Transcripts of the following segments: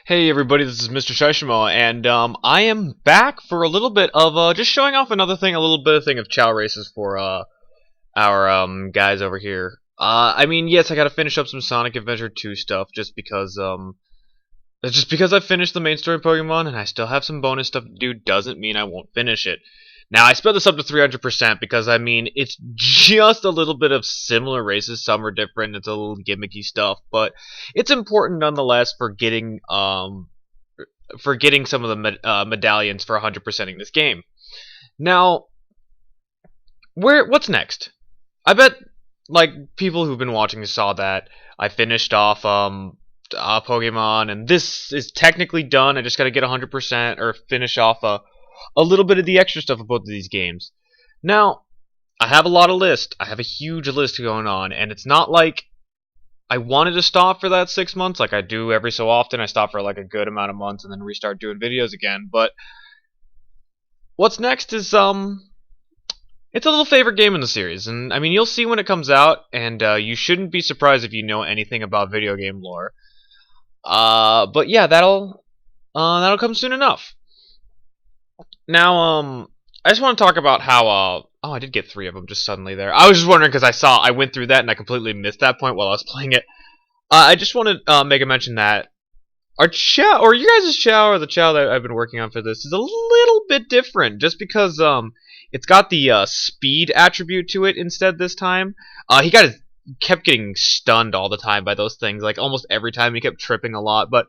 Hey everybody, this is MrShyshimo, and I am back for a little bit of just showing off another thing, a little bit of thing of chow races for our guys over here. I mean, yes, I gotta finish up some Sonic Adventure 2 stuff just because I finished the main story Pokemon and I still have some bonus stuff to do doesn't mean I won't finish it. Now, I sped this up to 300% because, I mean, it's just a little bit of similar races. Some are different, it's a little gimmicky stuff, but it's important nonetheless for getting some of the medallions for 100%ing this game. Now, what's next? I bet, like, people who've been watching saw that I finished off Pokemon, and this is technically done. I just gotta get 100% or finish off a little bit of the extra stuff of both of these games. Now, I have a lot of lists. I have a huge list going on, and it's not like I wanted to stop for that 6 months like I do every so often. I stop for like a good amount of months and then restart doing videos again. But what's next is it's a little favorite game in the series, and I mean you'll see when it comes out, and you shouldn't be surprised if you know anything about video game lore. But yeah, that'll come soon enough. Now, I just want to talk about how, oh, I did get 3 of them just suddenly there. I was just wondering because I went through that and I completely missed that point while I was playing it. I just want to make a mention that our chow, or you guys' chow, or the chow that I've been working on for this, is a little bit different, just because, it's got the, speed attribute to it instead this time. Kept getting stunned all the time by those things, like, almost every time he kept tripping a lot, but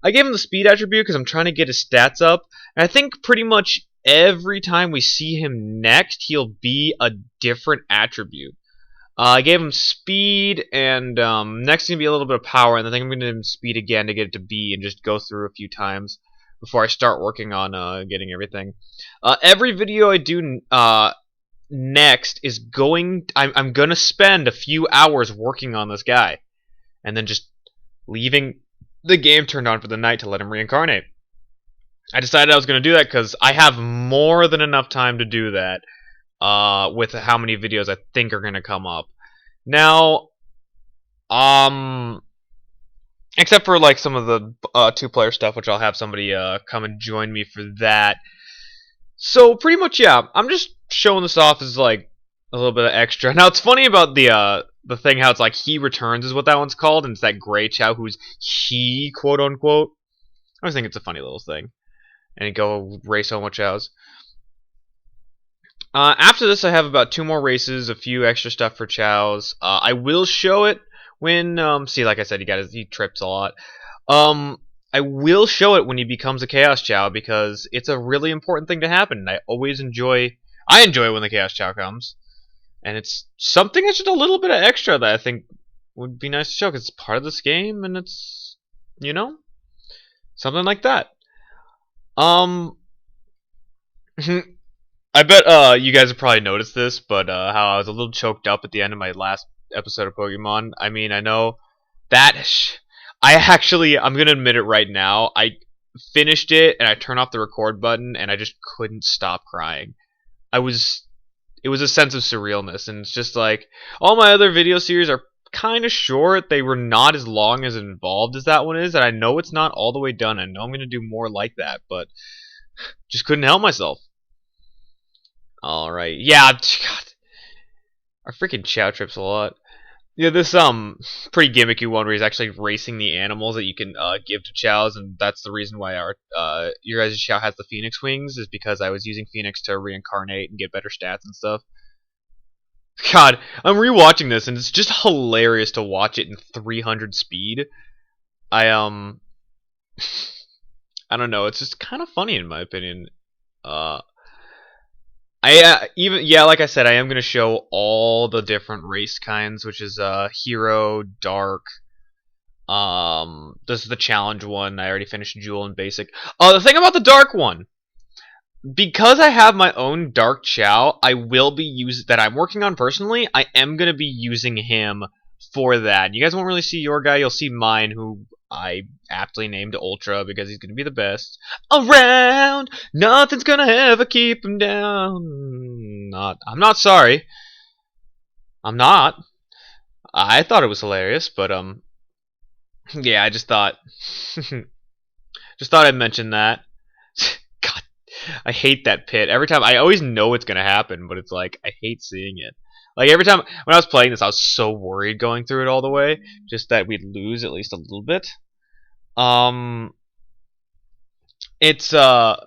I gave him the speed attribute because I'm trying to get his stats up, and I think pretty much every time we see him next, he'll be a different attribute. I gave him speed, and next is going to be a little bit of power, and then I think I'm going to give him speed again to get it to B and just go through a few times before I start working on getting everything. Every video I do next is I'm going to spend a few hours working on this guy, and then just leaving the game turned on for the night to let him reincarnate. I decided I was going to do that because I have more than enough time to do that with how many videos I think are going to come up. Now, except for like some of the 2-player stuff, which I'll have somebody come and join me for that. So pretty much, yeah, I'm just showing this off as like a little bit of extra. Now, it's funny about the thing how it's like he returns is what that one's called, and it's that gray chow who's he, quote unquote. I always think it's a funny little thing. And go race on what chows. After this, I have about 2 more races, a few extra stuff for chows. I will show it when, see, like I said, he trips a lot. I will show it when he becomes a Chaos Chow because it's a really important thing to happen. I enjoy it when the Chaos Chow comes. And it's something that's just a little bit of extra that I think would be nice to show because it's part of this game and it's, you know, something like that. I bet you guys have probably noticed this, but how I was a little choked up at the end of my last episode of Pokemon. I mean, I know that I'm gonna admit it right now. I finished it and I turned off the record button and I just couldn't stop crying. It was a sense of surrealness, and it's just like all my other video series are kind of short. They were not as long as involved as that one is, and I know it's not all the way done. I know I'm gonna do more like that, but just couldn't help myself. Alright, yeah, God. Our freaking chow trips a lot. Yeah, this pretty gimmicky one where he's actually racing the animals that you can give to chows, and that's the reason why our your guys' chow has the phoenix wings, is because I was using phoenix to reincarnate and get better stats and stuff. God, I'm rewatching this and it's just hilarious to watch it in 300 speed. I I don't know, it's just kind of funny in my opinion. Like I said, I am gonna show all the different race kinds, which is hero, dark. This is the challenge one. I already finished Jewel and basic. The thing about the dark one, because I have my own dark chow, that I'm working on personally. I am gonna be using him for that. You guys won't really see your guy. You'll see mine, who I aptly named Ultra because he's gonna be the best around. Nothing's gonna ever keep him down. I'm not sorry. I'm not. I thought it was hilarious, but yeah, I just thought Just thought I'd mention that. God, I hate that pit. Every time, I always know it's gonna happen, but it's like I hate seeing it. Like every time when I was playing this, I was so worried going through it all the way, just that we'd lose at least a little bit. Um, it's I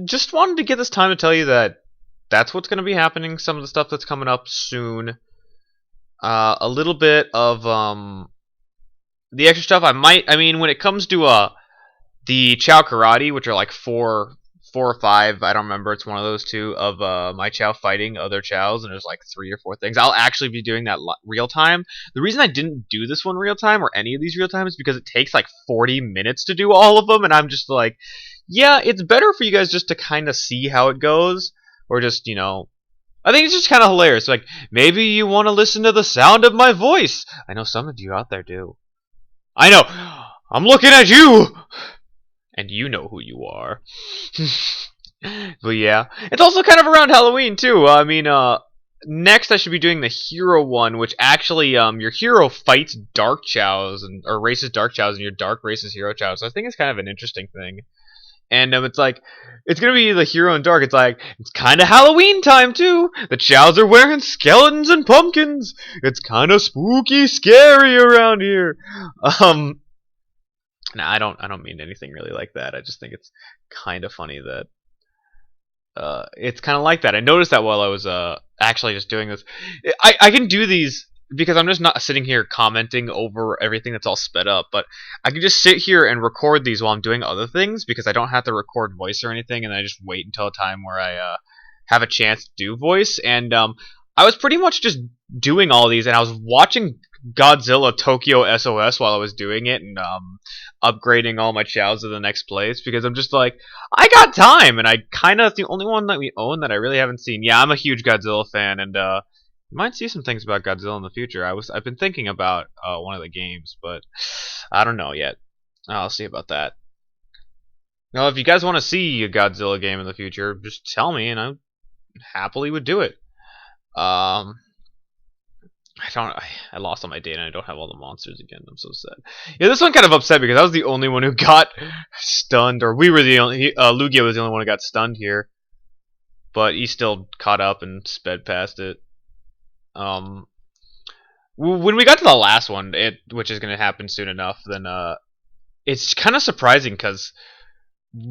just wanted to get this time to tell you that that's what's gonna be happening. Some of the stuff that's coming up soon. A little bit of the extra stuff. I mean, when it comes to the Chow Karate, which are like four or five, I don't remember. It's one of those two of my Chow fighting other Chows, and there's like 3 or 4 things. I'll actually be doing that real time. The reason I didn't do this one real time or any of these real time is because it takes like 40 minutes to do all of them, and I'm just like, yeah, it's better for you guys just to kind of see how it goes, or just I think it's just kind of hilarious. Like maybe you want to listen to the sound of my voice. I know some of you out there do. I know. I'm looking at you! And you know who you are. But yeah. It's also kind of around Halloween, too. I mean, next I should be doing the hero one, which actually, your hero fights dark chows, or races dark chows, and your dark races hero chows. So I think it's kind of an interesting thing. And it's like, it's gonna be the hero in dark. It's like, it's kind of Halloween time, too. The chows are wearing skeletons and pumpkins. It's kind of spooky, scary around here. No, I don't mean anything really like that. I just think it's kind of funny that it's kind of like that. I noticed that while I was actually just doing this. I can do these because I'm just not sitting here commenting over everything that's all sped up, but I can just sit here and record these while I'm doing other things because I don't have to record voice or anything, and I just wait until a time where I have a chance to do voice. And I was pretty much just doing all these, and I was watching Godzilla Tokyo SOS while I was doing it, and upgrading all my chows to the next place because I'm just like, I got time, and I kind of the only one that we own that I really haven't seen. Yeah, I'm a huge Godzilla fan, and you might see some things about Godzilla in the future. I've been thinking about one of the games, but I don't know yet. I'll see about that. Now, if you guys want to see a Godzilla game in the future, just tell me, and I happily would do it. Um, I lost all my data and I don't have all the monsters again. I'm so sad. Yeah, this one kind of upset because I was the only one who got stunned, or we were the only. Lugia was the only one who got stunned here, but he still caught up and sped past it. Um, when we got to the last one, which is going to happen soon enough, then it's kind of surprising because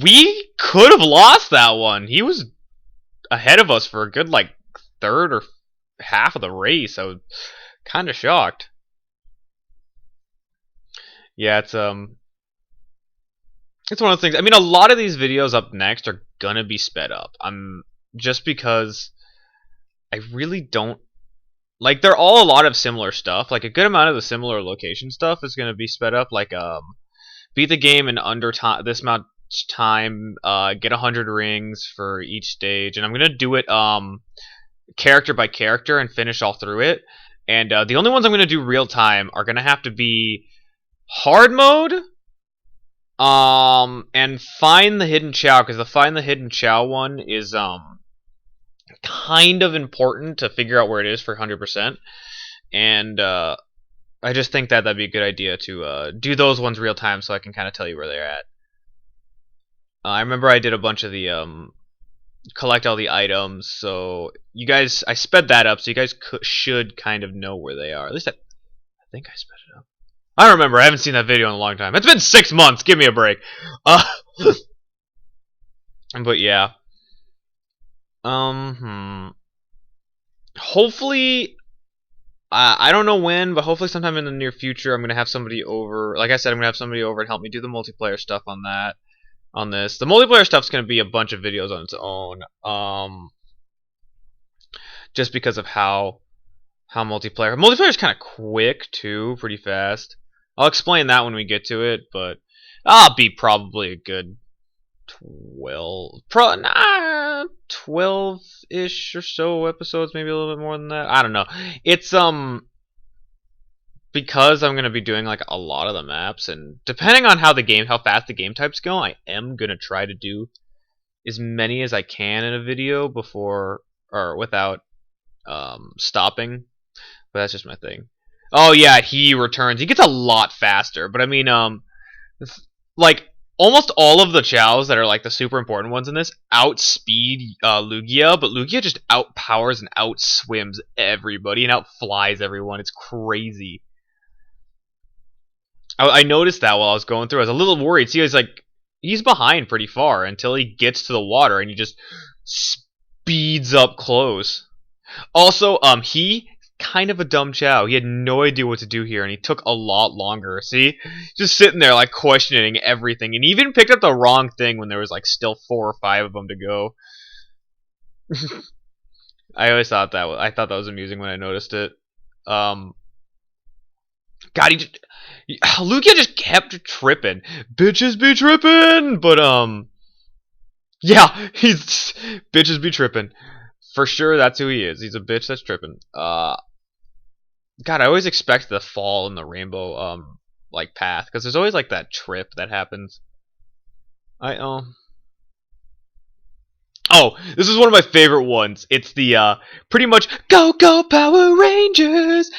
we could have lost that one. He was ahead of us for a good like third or half of the race. I was kind of shocked. Yeah, it's one of the things. I mean, a lot of these videos up next are gonna be sped up. I'm just because I really don't like. They're all a lot of similar stuff. Like a good amount of the similar location stuff is gonna be sped up. Like beat the game in under time this amount time. Get 100 rings for each stage, and I'm gonna do it character by character and finish all through it. And the only ones I'm gonna do real time are gonna have to be hard mode. And find the hidden Chow, because the find the hidden Chow one is kind of important to figure out where it is for 100%. And I just think that that'd be a good idea to do those ones real time, so I can kind of tell you where they're at. I remember I did a bunch of the collect all the items, so you guys, I sped that up, so you guys should kind of know where they are. At least I think I sped it up. I don't remember. I haven't seen that video in a long time. It's been 6 months. Give me a break. But yeah. Hopefully, I don't know when, but hopefully sometime in the near future, I'm gonna have somebody over. Like I said, I'm gonna have somebody over and help me do the multiplayer stuff on that. On this, the multiplayer stuff's gonna be a bunch of videos on its own. Just because of how multiplayer is kind of quick too, pretty fast. I'll explain that when we get to it, but I'll be probably a good 12-ish or so episodes, maybe a little bit more than that. I don't know. It's because I'm gonna be doing like a lot of the maps, and depending on how fast the game types go, I am gonna try to do as many as I can in a video before or without stopping. But that's just my thing. Oh yeah, he returns. He gets a lot faster, but I mean, like almost all of the chows that are like the super important ones in this outspeed Lugia, but Lugia just outpowers and outswims everybody and outflies everyone. It's crazy. I noticed that while I was going through. I was a little worried. See, he's behind pretty far until he gets to the water and he just speeds up close. Also, he kind of a dumb chow. He had no idea what to do here, and he took a lot longer. See, just sitting there like questioning everything, and he even picked up the wrong thing when there was like still 4 or 5 of them to go. I always thought I thought that was amusing when I noticed it. Um, God, Lugia just kept tripping. Bitches be tripping, but yeah, he's bitches be tripping for sure. That's who he is. He's a bitch that's tripping. God, I always expect the fall in the rainbow like path because there's always like that trip that happens. I Oh, this is one of my favorite ones. It's the pretty much go go Power Rangers.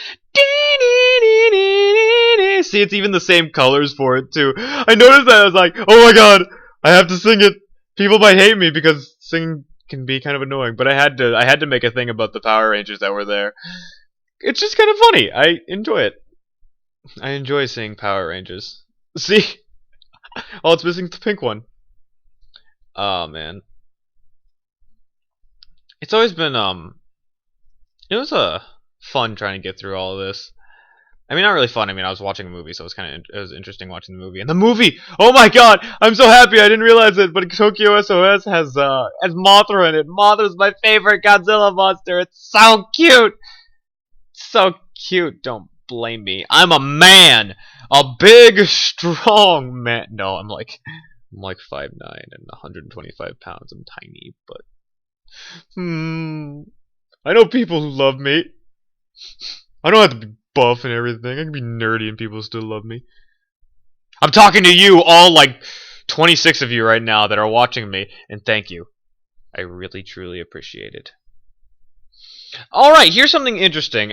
See, it's even the same colors for it too. I noticed that I was like, oh my god, I have to sing it. People might hate me because singing can be kind of annoying, but I had to make a thing about the Power Rangers that were there. It's just kind of funny. I enjoy it. I enjoy seeing Power Rangers. See? Oh, it's missing the pink one. Oh man. It's always been it was fun trying to get through all of this. I mean, not really fun. I mean, I was watching a movie, so it was it was interesting watching the movie. And the movie, oh my god, I'm so happy I didn't realize it. But Tokyo SOS has Mothra in it. Mothra's my favorite Godzilla monster. It's so cute, so cute. Don't blame me. I'm a man, a big, strong man. No, I'm like 5'9" and 125 pounds. I'm tiny, but I know people who love me. I don't have to be buff and everything. I can be nerdy and people still love me. I'm talking to you, all like 26 of you right now that are watching me, and thank you. I really truly appreciate it. Alright, here's something interesting.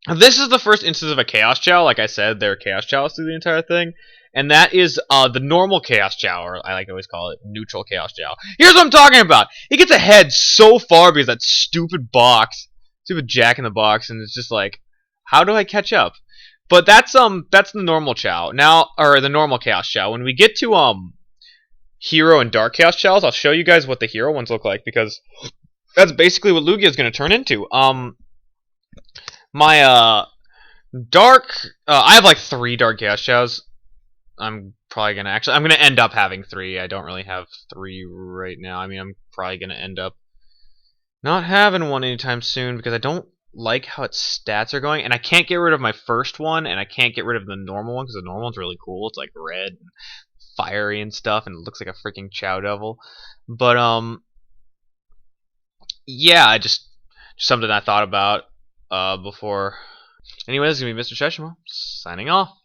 This is the first instance of a Chaos Chow. Like I said, there are Chaos Chows through the entire thing. And that is the normal Chaos Chow, or I like to always call it neutral Chaos Chow. Here's what I'm talking about. He gets ahead so far because that stupid box, stupid Jack in the Box, and it's just like, how do I catch up? But that's the normal Chow. Now, or the normal Chaos Chow. When we get to Hero and Dark Chaos Chows, I'll show you guys what the Hero ones look like because that's basically what Lugia is going to turn into. My dark, I have like 3 Dark Chaos Chows. I'm gonna end up having 3. I don't really have 3 right now. I mean, I'm probably gonna end up not having one anytime soon because I don't like how its stats are going, and I can't get rid of my first one, and I can't get rid of the normal one because the normal one's really cool. It's like red and fiery and stuff, and it looks like a freaking Chow Devil. But yeah, just something I thought about before. Anyway, this is gonna be MrShyshimo signing off.